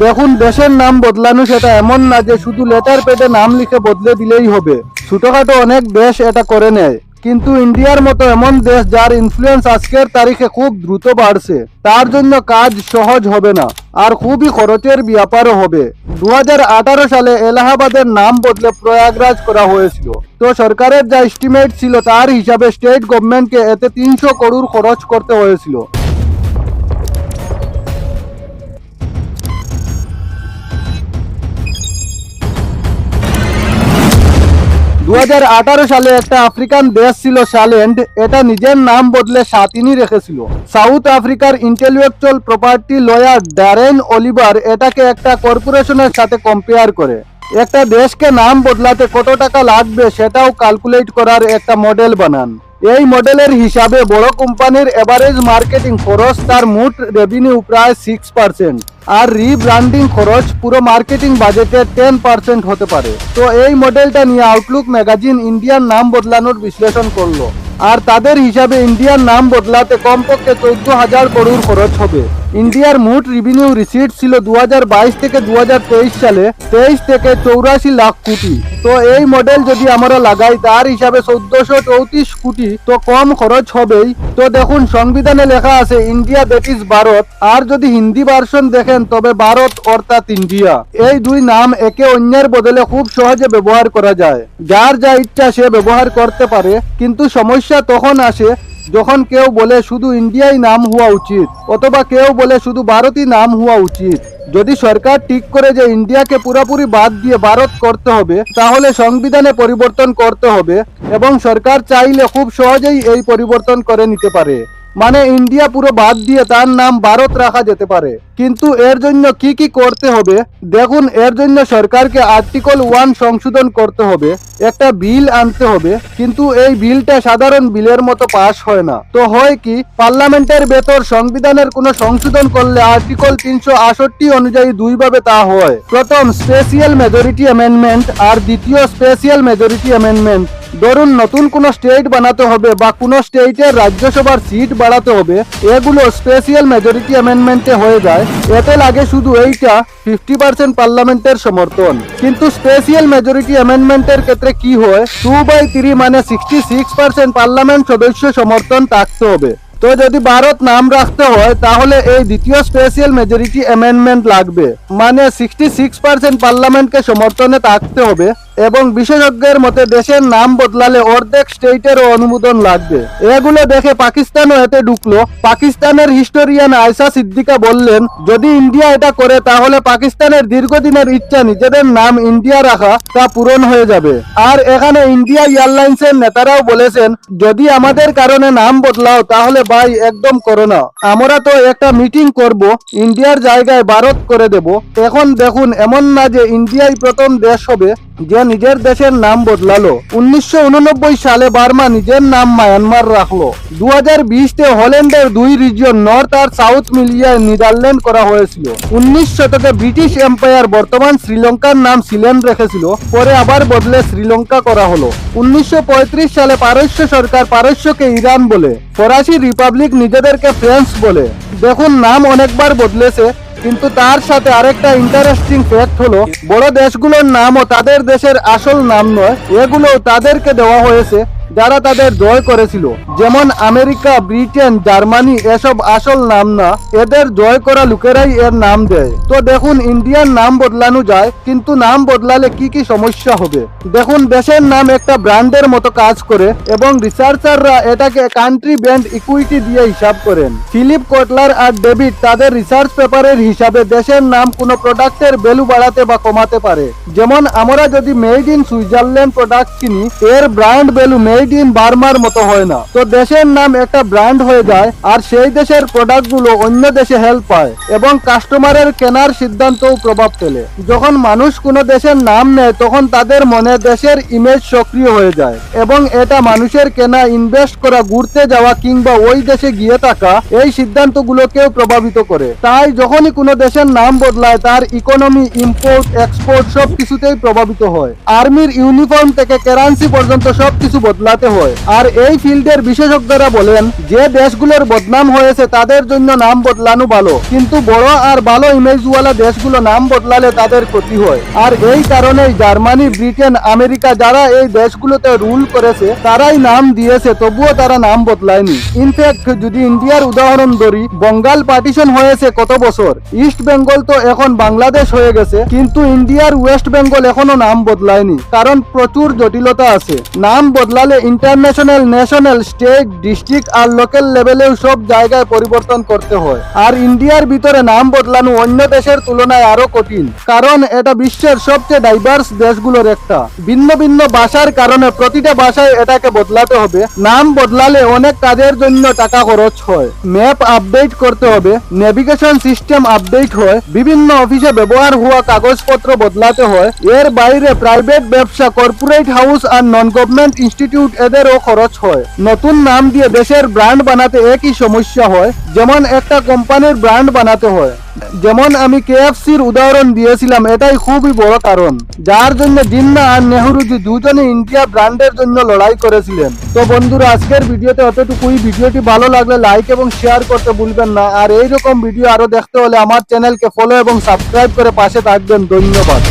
দেখুন, দেশের নাম বদলানো সেটা এমন না যে শুধু লেটার প্যাডে নাম লিখে বদলে দিলেই হবে। ছোটখাটো অনেক দেশ এটা করে নেয়, কিন্তু ইন্ডিয়ার মতো এমন দেশ যার ইনফ্লুয়েন্স আজকের তারিখে খুব দ্রুত বাড়ছে, তার জন্য কাজ সহজ হবে না আর খুবই খরচের ব্যাপারও হবে। 2018 সালে এলাহাবাদের নাম বদলে প্রয়াগরাজ করা হয়েছিল। তো সরকারের যা এস্টিমেট ছিল তার হিসাবে স্টেট গভর্নমেন্টকে এতে 300 করোড় খরচ করতে হয়েছিল। 2018 সালে একটা আফ্রিকান দেশ ছিল শালেন্ড, এটা নিজের নাম বদলে স্বাতিনী রেখেছিল। সাউথ আফ্রিকার intellectual property lawyer Darren Oliver এটাকে একটা কর্পোরেশনের সাথে কম্পেয়ার করে একটা দেশকে নাম বদলাতে কত টাকা লাগবে সেটাও ক্যালকুলেট করার একটা মডেল বানান। এই মডেলের হিসাবে বড় কোম্পানির এভারেজ মার্কেটিং খরচ তার মোট রেভিনিউ প্রায় 6%, আর রিব্র্যান্ডিং খরচ পুরো মার্কেটিং বাজেটের 10% হতে পারে। তো এই মডেলটা নিয়ে আউটলুক ম্যাগাজিন ইন্ডিয়ার নাম বদলানোর বিশ্লেষণ করলো, আর তাদের হিসাবে ইন্ডিয়ার নাম বদলাতে কমপক্ষে 14,000 করোড় খরচ হবে। ইন্ডিয়ার মোট রেভিনিউ রিসিট ছিল 2022 থেকে 2023 সালে 23 থেকে 84 লাখ কোটি। তো এই মডেল যদি আমরা লাগাই তার হিসাবে 1434 কোটি, তো কম খরচ হবেই। তো দেখুন, সংবিধানে লেখা আছে ইন্ডিয়া দ্যাট ইজ ভারত, আর যদি হিন্দি ভার্সন দেখেন তবে ভারত অর্থাৎ ইন্ডিয়া। এই দুই নাম একে অন্যের বদলে খুব সহজে ব্যবহার করা যায়, যার যা ইচ্ছা সে ব্যবহার করতে পারে। কিন্তু সমস্যা তখন আসে যখন কেউ বলে শুধু ইন্ডিয়াই নাম হওয়া উচিত, অথবা কেউ বলে শুধু ভারতই নাম হওয়া উচিত। যদি সরকার ঠিক করে যে ইন্ডিয়াকে পুরোপুরি বাদ দিয়ে ভারত করতে হবে, তাহলে সংবিধানে পরিবর্তন করতে হবে, এবং সরকার চাইলে খুব সহজেই এই পরিবর্তন করে নিতে পারে। মানে ইন্ডিয়া পুরো বাদ দিয়ে তার নাম ভারত রাখা যেতে পারে। কিন্তু এর জন্য কি কি করতে হবে দেখুন, এর জন্য সরকারকে আর্টিকেল 1 সংশোধন করতে হবে, একটা বিল আনতে হবে। কিন্তু এই বিলটা সাধারণ বিলের মতো পাস হয় না। তো হয় কি, পার্লামেন্টের ভেতর সংবিধানের কোনো সংশোধন করলে আর্টিকেল 368 অনুযায়ী দুইভাবে তা হয়। প্রথম স্পেশাল মেজরিটি অ্যামেন্ডমেন্ট, আর দ্বিতীয় স্পেশাল মেজরিটি অ্যামেন্ডমেন্ট। ধরুন নতুন কোনো স্টেট বানাতে হবে বা কোনো স্টেটের রাজ্যসভার সিট বাড়াতে হবে, এগুলো স্পেশাল মেজরিটি অ্যামেন্ডমেন্টে হয়ে যায়। এতে লাগে শুধু এইটা 50% পার্লামেন্টের সমর্থন। কিন্তু স্পেশাল মেজরিটি অ্যামেন্ডমেন্টের ক্ষেত্রে কি হয়, 2/3 মানে 66% পার্লামেন্ট সদস্য সমর্থন থাকতে হবে। তো যদি ভারত নাম রাখতে হয় তাহলে এই দ্বিতীয় স্পেশাল মেজরিটি অ্যামেন্ডমেন্ট লাগবে, মানে 66% পার্লামেন্টকে সমর্থনে থাকতে হবে। এবং বিশেষজ্ঞের মতে দেশের নাম বদলালে অর্ধেক স্টেটেরও অনুমোদন লাগবে। এগুলো দেখে পাকিস্তানও এতে ঢুকলো। পাকিস্তানের হিস্টোরিয়ান আয়সা সিদ্দিকা বললেন, যদি ইন্ডিয়া এটা করে তাহলে পাকিস্তানের দীর্ঘদিনের ইচ্ছা নিজেদের নাম ইন্ডিয়া রাখা তা পূরণ হয়ে যাবে। আর এখানে ইন্ডিয়া এয়ারলাইন্সের নেতারাও বলেছেন, যদি আমাদের কারণে নাম বদলাও তাহলে ভাই একদম করো না, আমরা তো একটা মিটিং করব, ইন্ডিয়ার জায়গায় ভারত করে দেব। এখন দেখুন, এমন না যে ইন্ডিয়াই প্রথম দেশ হবে যে নিজের দেশের নাম বদলালো। 1989 সালে বার্মা নিজের নাম মায়ানমার রাখলো। 2020-তে হল্যান্ডের 2 রিজিয়ন নর্থ আর সাউথ মিলিয়ে নেদারল্যান্ড করা হয়েছিল। 19 শতকে ব্রিটিশ এম্পায়ার বর্তমান শ্রীলঙ্কার নাম সিলেন রেখেছিল, পরে আবার বদলে শ্রীলঙ্কা করা হলো। 1935 সালে পারস্য সরকার পারস্যকে ইরান বলে, ফরাসি রিপাবলিক নিজেদেরকে ফ্রান্স বলে। দেখুন, নাম অনেকবার বদলেছে, কিন্তু তার সাথে আরেকটা ইন্টারেস্টিং ফ্যাক্ট হলো বড় দেশগুলোর নামও তাদের দেশের আসল নাম নয়, এগুলো তাদেরকে দেওয়া হয়েছে যারা তাদের জয় করেছিল। যেমন আমেরিকা, ব্রিটেন, জার্মানি এসব আসল নাম না, এদের জয় করা লোকেরাই এর নাম দেয়। তো দেখুন, ইন্ডিয়ার নাম বদলানো যায়, কিন্তু নাম বদলালে কি কি সমস্যা হবে। দেখুন, দেশের নাম একটা ব্র্যান্ডের মতো কাজ করে, এবং রিসার্চাররা এটাকে কান্ট্রি ব্র্যান্ড ইকুইটি দিয়ে হিসাব করেন। ফিলিপ কোটলার আর ডেভিড তাদের রিসার্চ পেপারের হিসাবে দেশের নাম কোনো প্রোডাক্টের ভ্যালু বাড়াতে বা কমাতে পারে। যেমন আমরা যদি মেড ইন সুইজারল্যান্ড প্রোডাক্ট কিনি, এর ব্র্যান্ড ভ্যালু মেড ইন বার্মার মতো হয় না। তো দেশের নাম একটা ব্র্যান্ড হয়ে যায়, আর সেই দেশের প্রোডাক্টগুলো অন্য দেশে হেল্প পায়, এবং কাস্টমারের কেনার সিদ্ধান্তও প্রভাব ফেলে। যখন মানুষ কোনো দেশের নাম নেয় তখন তাদের মনে দেশের ইমেজ সক্রিয় হয়ে যায়, এবং এটা মানুষের কেনা, ইনভেস্ট করা, ঘুরতে যাওয়া কিংবা ওই দেশে গিয়ে থাকা এই সিদ্ধান্তগুলোকেও প্রভাবিত করে। তাই যখনই কোনো দেশের নাম বদলায় তার ইকোনমি, ইম্পোর্ট, এক্সপোর্ট সব কিছুতেই প্রভাবিত হয়। আর্মির ইউনিফর্ম থেকে কারেন্সি পর্যন্ত সবকিছু বদলায় বদলাতে হয়। আর এই ফিল্ডের বিশেষজ্ঞরা বলেন যে দেশগুলোর বদনাম হয়েছে তাদের জন্য নাম বদলানো ভালো, কিন্তু বড় আর ভালো ইমেজওয়ালা দেশগুলো নাম বদলালে তাদের ক্ষতি হয়। আর এই কারণেই জার্মানি, ব্রিটেন, আমেরিকা যারা এই দেশগুলোতে রুল করেছে তারাই নাম দিয়েছে, তবুও তারা নাম বদলায়নি। ইনফ্যাক্ট যদি ইন্ডিয়ার উদাহরণ ধরি, বঙ্গাল পার্টিশন হয়েছে কত বছর, ইস্ট বেঙ্গল তো এখন বাংলাদেশ হয়ে গেছে, কিন্তু ইন্ডিয়ার ওয়েস্ট বেঙ্গল এখনো নাম বদলায়নি, কারণ প্রচুর জটিলতা আছে। নাম বদলালে ইন্টারন্যাশনাল, ন্যাশনাল, স্টেট, ডিস্ট্রিক্ট আর লোকাল লেভেলেও সব জায়গায় পরিবর্তন করতে হয়। আর ইন্ডিয়ার ভিতরে নাম বদলানো অন্য দেশের তুলনায় আরো কঠিন, কারণ এটা বিশ্বের সবচেয়ে ডাইভার্স দেশগুলোর একটা। ভিন্ন ভিন্ন ভাষার কারণে প্রতিটা ভাষায় এটাকে বদলাতে হবে। নাম বদলালে অনেক কাজের জন্য টাকা খরচ হয়, ম্যাপ আপডেট করতে হবে, নেভিগেশন সিস্টেম আপডেট হয়, বিভিন্ন অফিসে ব্যবহার হওয়া কাগজপত্র বদলাতে হয়। এর বাইরে প্রাইভেট ব্যবসা, কর্পোরেট হাউস আর নন গভর্নমেন্ট ইনস্টিটিউট এদেরও খরচ হয়। নতুন নাম দিয়ে দেশের ব্র্যান্ড বানাতে একই সমস্যা হয়, যেমন একটা কোম্পানির ব্র্যান্ড বানাতে হয়। যেমন আমি কেএফসির উদাহরণ দিয়েছিলাম, এটাই খুবই বড় কারণ, যার জন্য জিন্না আর নেহরুজি দুজনে ইন্ডিয়া ব্র্যান্ডের জন্য লড়াই করেছিলেন। তো বন্ধুরা, আজকের ভিডিওতে অতটুকুই। ভিডিওটি ভালো লাগলে লাইক এবং শেয়ার করতে ভুলবেন না। আর এইরকম ভিডিও আরো দেখতে হলে আমার চ্যানেলকে ফলো এবং সাবস্ক্রাইব করে পাশে থাকবেন। ধন্যবাদ।